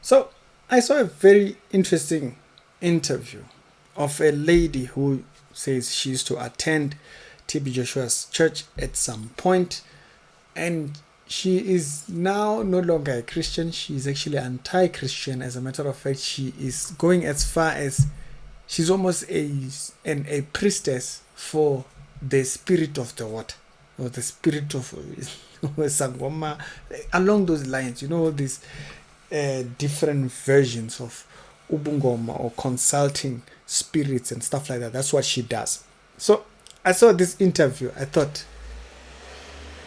So I saw a very interesting interview of a lady who says she used to attend TB Joshua's church at some point, and she is now no longer a Christian. She is actually anti-Christian. As a matter of fact, she is going as far as she's almost a priestess for the spirit of the water, or the spirit of Sangoma, along those lines. You know, all these different versions of Ubungoma or consulting spirits and stuff like that. That's what she does. So I saw this interview. I thought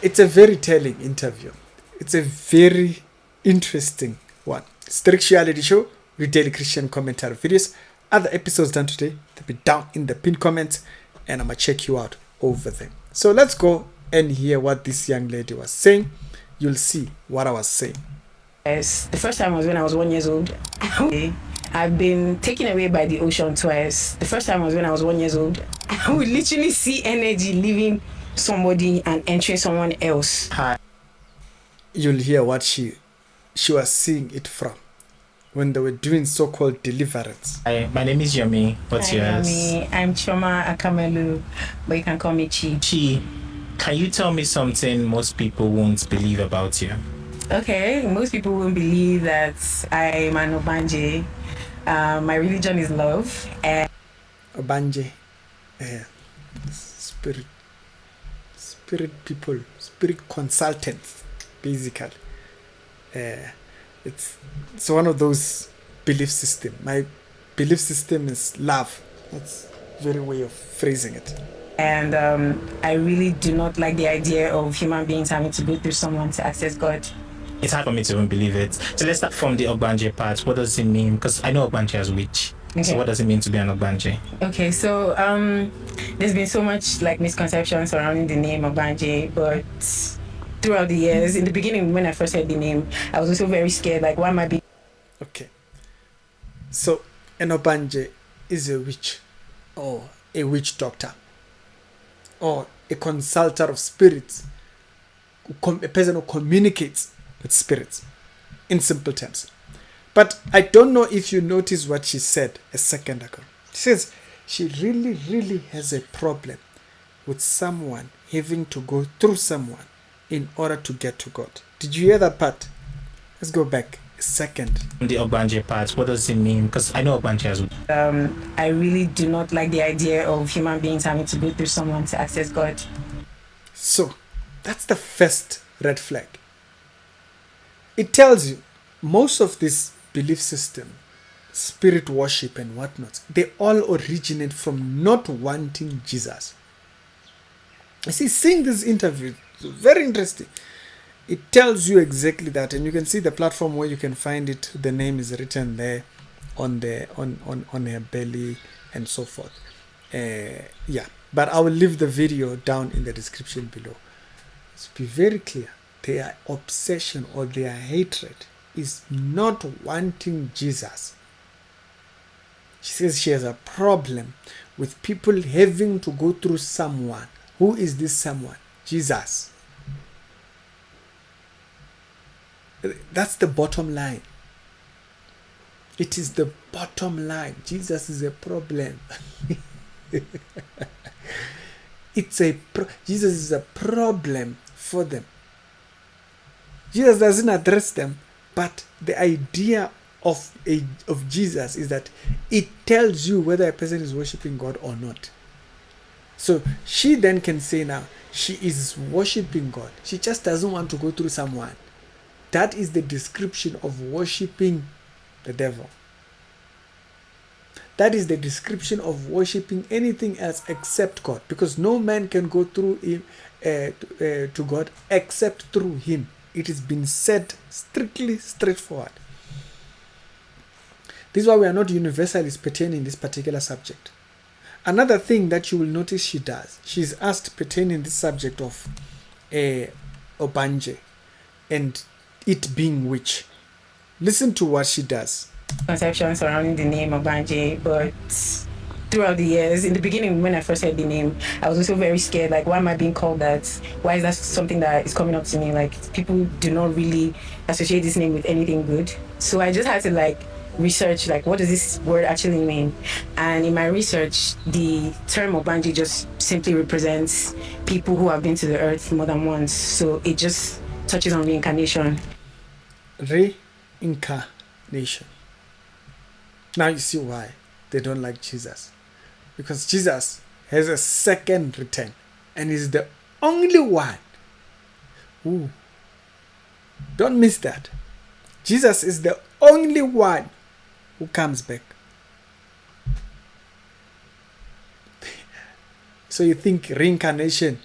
it's a very telling interview. It's a very interesting one. Strict Reality Show with daily Christian commentary videos. Other episodes done today, they'll be down in the pinned comments, and I'm gonna check you out over there. So let's go and hear what this young lady was saying. You'll see what I was saying. Yes, the first time was when I was 1 year old. I've been taken away by the ocean twice. The first time was when I was 1 year old. I would literally see energy leaving somebody and entering someone else. You'll hear what she was seeing it from when they were doing so-called deliverance. Hi, my name is Yomi. What's yours? Yomi. I'm Choma Akamelu, but you can call me Chi. Chi, can you tell me something most people won't believe about you? Okay, most people won't believe that I'm an Obanje. My religion is love. And Obanje, spirit people, spirit consultants, basically. It's one of those belief system. My belief system is love. That's a very way of phrasing it. And I really do not like the idea of human beings having to go through someone to access God. It's hard for me to even believe it. So let's start from the Ogbanje part. What does it mean? Because I know Ogbanje as witch. Okay. So what does it mean to be an Ogbanje? Okay, so there's been so much like misconception surrounding the name Ogbanje, but throughout the years, in the beginning when I first heard the name, I was also very scared. Like, why am I being? Okay. So an Ogbanje is a witch, or a witch doctor, or a consultant of spirits, a person who communicates with spirits, in simple terms. But I don't know if you noticed what she said a second ago. She says she really has a problem with someone having to go through someone in order to get to God. Did you hear that part? Let's go back a second. The Ogbanje part, what does it mean? Because I know Ogbanje as well. I really do not like the idea of human beings having to go through someone to access God. So that's the first red flag. It tells you most of this belief system, spirit worship and whatnot, they all originate from not wanting Jesus. You see, seeing this interview, very interesting. It tells you exactly that, and you can see the platform where you can find it. The name is written there on her belly and so forth. Yeah, but I will leave the video down in the description below. Let's be very clear. Their obsession or their hatred is not wanting Jesus. She says she has a problem with people having to go through someone. Who is this someone? Jesus. That's the bottom line. It is the bottom line. Jesus is a problem. Jesus is a problem for them. Jesus doesn't address them, but the idea of Jesus is that it tells you whether a person is worshiping God or not. So she then can say now she is worshiping God. She just doesn't want to go through someone. That is the description of worshiping the devil. That is the description of worshiping anything else except God, because no man can go through him to God except through him. It has been said strictly straightforward. This is why we are not universalists pertaining this particular subject. Another thing that you will notice she does, she's asked pertaining this subject of Obanje and it being witch. Listen to what she does. Conception surrounding the name Obanje, but throughout the years. In the beginning, when I first heard the name, I was also very scared. Like, why am I being called that? Why is that something that is coming up to me? Like, people do not really associate this name with anything good. So I just had to like research, like, what does this word actually mean? And in my research, the term Obanji just simply represents people who have been to the earth more than once. So it just touches on reincarnation. Reincarnation. Now you see why they don't like Jesus. Because Jesus has a second return and is the only one. Ooh. Don't miss that. Jesus is the only one who comes back. So you think reincarnation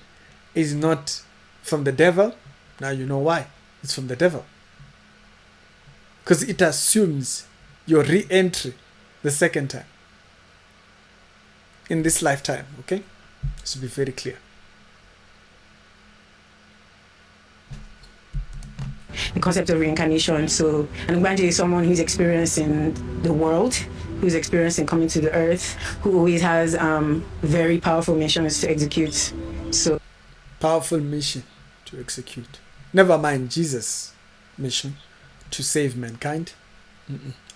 is not from the devil? Now you know why. It's from the devil. Because it assumes your re-entry the second time. In this lifetime, okay? This should be very clear. The concept of reincarnation. So an Ogbanje is someone who's experiencing the world, who's experiencing coming to the earth, who always has very powerful missions to execute. So Powerful mission to execute. Never mind Jesus' mission to save mankind.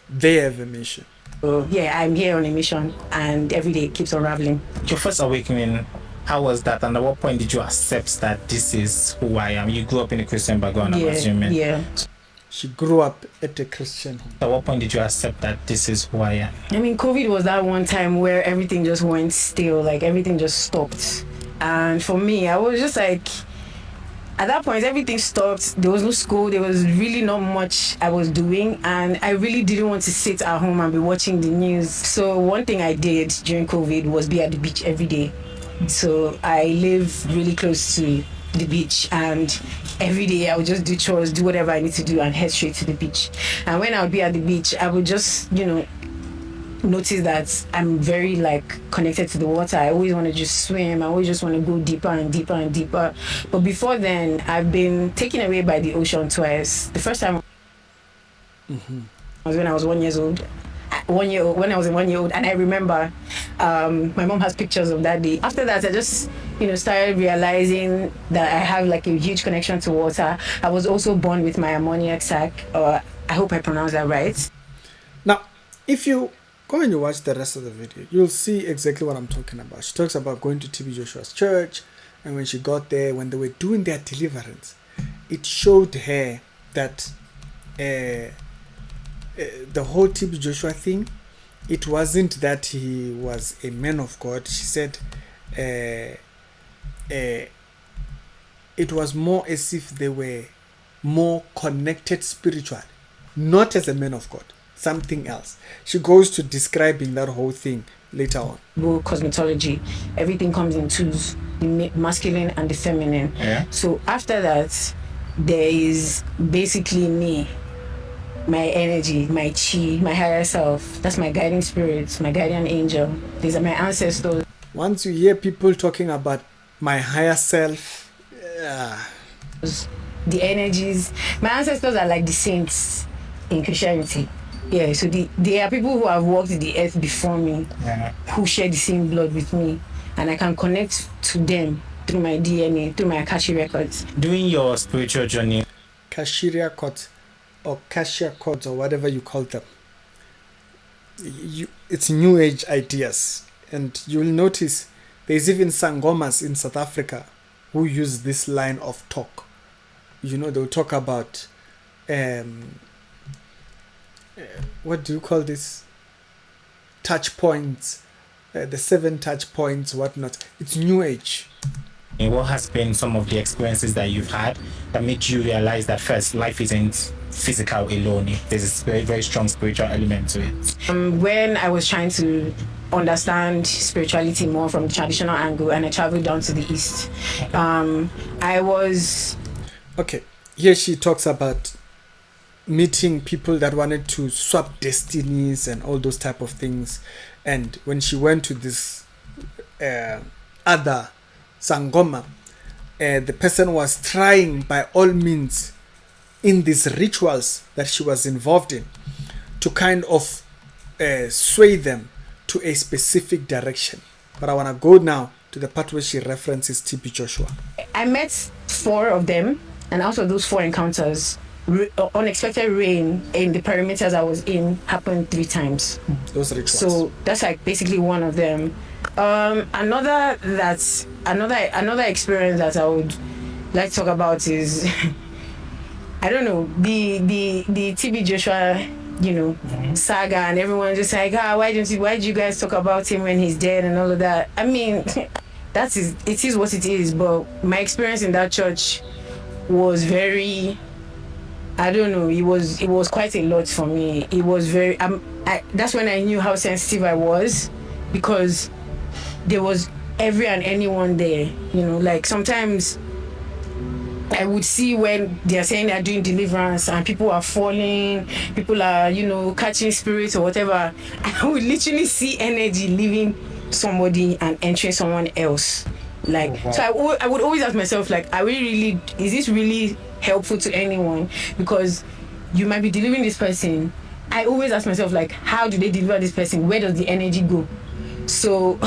They have a mission. Yeah, I'm here on a mission, and every day it keeps unraveling. Your first awakening, how was that? And at what point did you accept that this is who I am? You grew up in a Christian background, I'm assuming. Yeah. She grew up at a Christian home. At what point did you accept that this is who I am? I mean, COVID was that one time where everything just went still, like everything just stopped. And for me, I was just like, at that point, everything stopped. There was no school. There was really not much I was doing. And I really didn't want to sit at home and be watching the news. So one thing I did during COVID was be at the beach every day. So I live really close to the beach, and every day I would just do chores, do whatever I need to do, and head straight to the beach. And when I would be at the beach, I would just, notice that I'm very like connected to the water. I always want to just swim. I always just want to go deeper and deeper and deeper. But before then, I've been taken away by the ocean twice. The first time was when I was 1 year old. When I was 1 year old, and I remember my mom has pictures of that day. After that, I just started realizing that I have like a huge connection to water. I was also born with my ammoniac sac. I hope I pronounced that right. Now, if you go and you watch the rest of the video, you'll see exactly what I'm talking about. She talks about going to TB Joshua's church, and when she got there, when they were doing their deliverance, it showed her that the whole TB Joshua thing, it wasn't that he was a man of God. She said it was more as if they were more connected spiritually, not as a man of God. Something else. She goes to describing that whole thing later on. Cosmetology, everything comes in twos, the masculine and the feminine. Yeah. So after that, there is basically me, my energy, my chi, my higher self. That's my guiding spirit, my guardian angel. These are my ancestors. Once you hear people talking about my higher self, the energies, my ancestors are like the saints in Christianity. Yeah, so there are people who have walked the earth before me, who share the same blood with me, and I can connect to them through my DNA, through my Akashi records. During your spiritual journey, Kashiria records or Kashia codes or whatever you call them, it's new age ideas, and you'll notice there's even Sangomas in South Africa who use this line of talk. They'll talk about what do you call this? Touch points, the 7 touch points, whatnot. It's new age. and what has been some of the experiences that you've had that made you realize that first, life isn't physical alone? There's a very, very strong spiritual element to it. When I was trying to understand spirituality more from the traditional angle, and I traveled down to the east, I was... Okay, here she talks about meeting people that wanted to swap destinies and all those type of things. And when she went to this other Sangoma, the person was trying by all means in these rituals that she was involved in to kind of sway them to a specific direction. But I want to go now to the part where she references TB Joshua. I met 4 of them, and out of those 4 encounters, unexpected rain in the perimeters I was in happened 3 times. Those rituals. So that's like basically one of them. Another experience that I would like to talk about is I don't know, the TB Joshua, saga, and everyone's just like, why did you guys talk about him when he's dead and all of that? I mean, it is what it is. But my experience in that church was very, I don't know, it was quite a lot for me. It was very, that's when I knew how sensitive I was, because there was every and anyone there. Like sometimes I would see when they're saying they're doing deliverance and people are falling, people are, catching spirits or whatever. I would literally see energy leaving somebody and entering someone else. Like, oh, wow. So I would always ask myself, like, is this really helpful to anyone? Because you might be delivering this person. I always ask myself, like, how do they deliver this person? Where does the energy go? So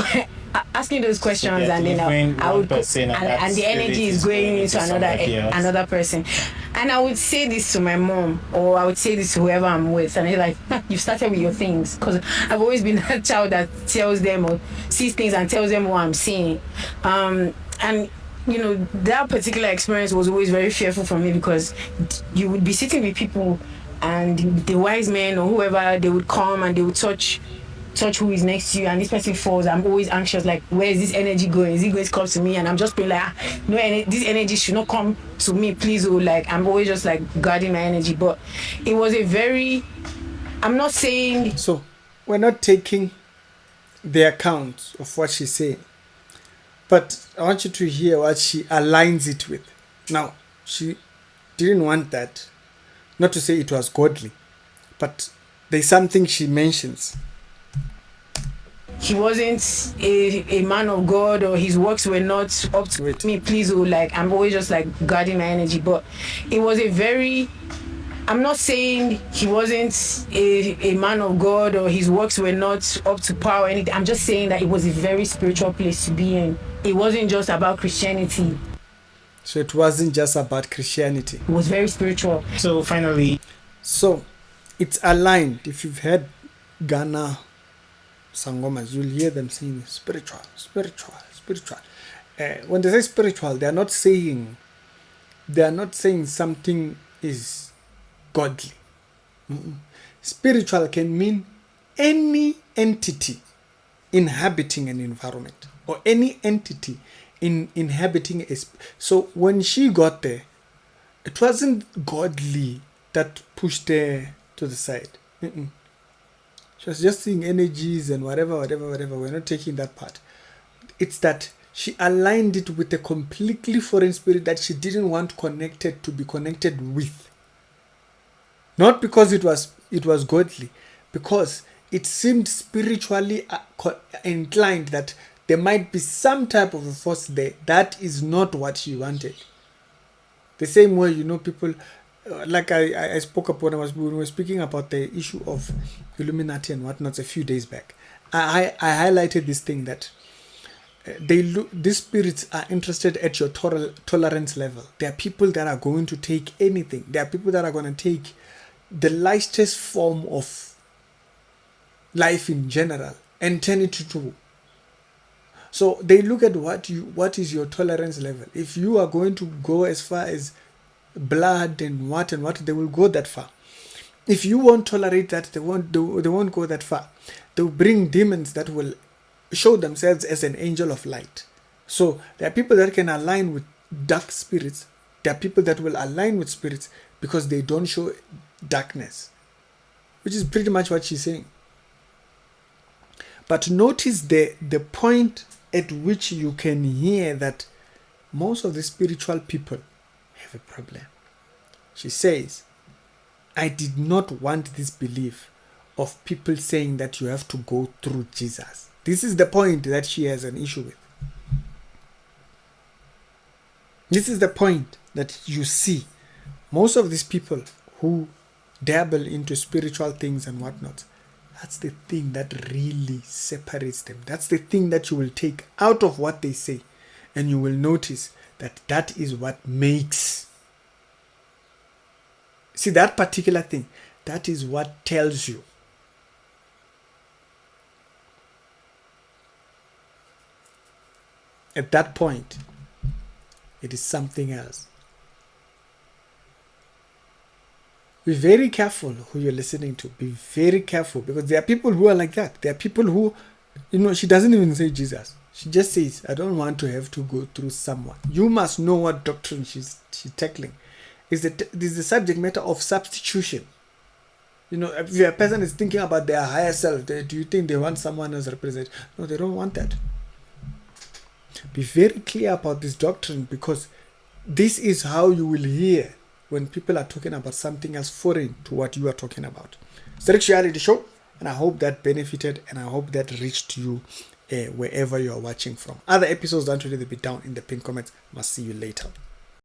asking those questions, and then I would and the energy is going into another person. And I would say this to my mom, or I would say this to whoever I'm with, and they're like, you started with your things. Because I've always been that child that tells them or sees things and tells them what I'm seeing. And that particular experience was always very fearful for me, because you would be sitting with people and the wise men or whoever, they would come and they would touch who is next to you, and this person falls. I'm always anxious, like, where is this energy going? Is it going to come to me? And I'm just being like, no, this energy should not come to me, please. Or like, I'm always just like guarding my energy. But it was I'm not saying. So we're not taking the account of what she's saying, but I want you to hear what she aligns it with. Now, she didn't want that, not to say it was godly, but there's something she mentions. He wasn't a man of God, or his works were not up to me, please. Or like, I'm always just like guarding my energy. But it was I'm not saying he wasn't a man of God, or his works were not up to par or anything. I'm just saying that it was a very spiritual place to be in. It wasn't just about Christianity. So it wasn't just about Christianity. It was very spiritual. So finally, it's aligned. If you've heard Ghana Sangomas, you'll hear them saying spiritual. When they say spiritual, they are not saying something is godly. Spiritual can mean any entity inhabiting an environment, or any entity inhabiting a. So when she got there, it wasn't godly that pushed her to the side. She was just seeing energies and whatever. We're not taking that part. It's that she aligned it with a completely foreign spirit that she didn't want to be connected with. Not because it was godly, because it seemed spiritually inclined that there might be some type of a force there. That is not what she wanted. The same way, people, like I spoke up when we were speaking about the issue of Illuminati and whatnot a few days back. I highlighted this thing that these spirits are interested at your tolerance level. There are people that are going to take anything. There are people that are going to take the lightest form of life in general and turn it into. So they look at what is your tolerance level. If you are going to go as far as blood and what, they will go that far. If you won't tolerate that, they won't go that far. They'll bring demons that will show themselves as an angel of light. So there are people that can align with dark spirits. There are people that will align with spirits because they don't show darkness, which is pretty much what she's saying. But notice the point at which you can hear that most of the spiritual people have a problem. She says, I did not want this belief of people saying that you have to go through Jesus. This is the point that she has an issue with. This is the point that you see. Most of these people who dabble into spiritual things and whatnot That's the thing that really separates them. That's the thing that you will take out of what they say. And you will notice that that is what makes. See, that particular thing, that is what tells you. At that point, it is something else. Be very careful who you're listening to. Be very careful, because there are people who are like that. There are people who, she doesn't even say Jesus. She just says, I don't want to have to go through someone. You must know what doctrine she's tackling. This is the subject matter of substitution. If a person is thinking about their higher self, do you think they want someone else represent? No, they don't want that. Be very clear about this doctrine, because this is how you will hear when people are talking about something else foreign to what you are talking about. It's the Reality Show, and I hope that benefited, and I hope that reached you wherever you are watching from. Other episodes, don't forget to be down in the pinned comments. Must see you later.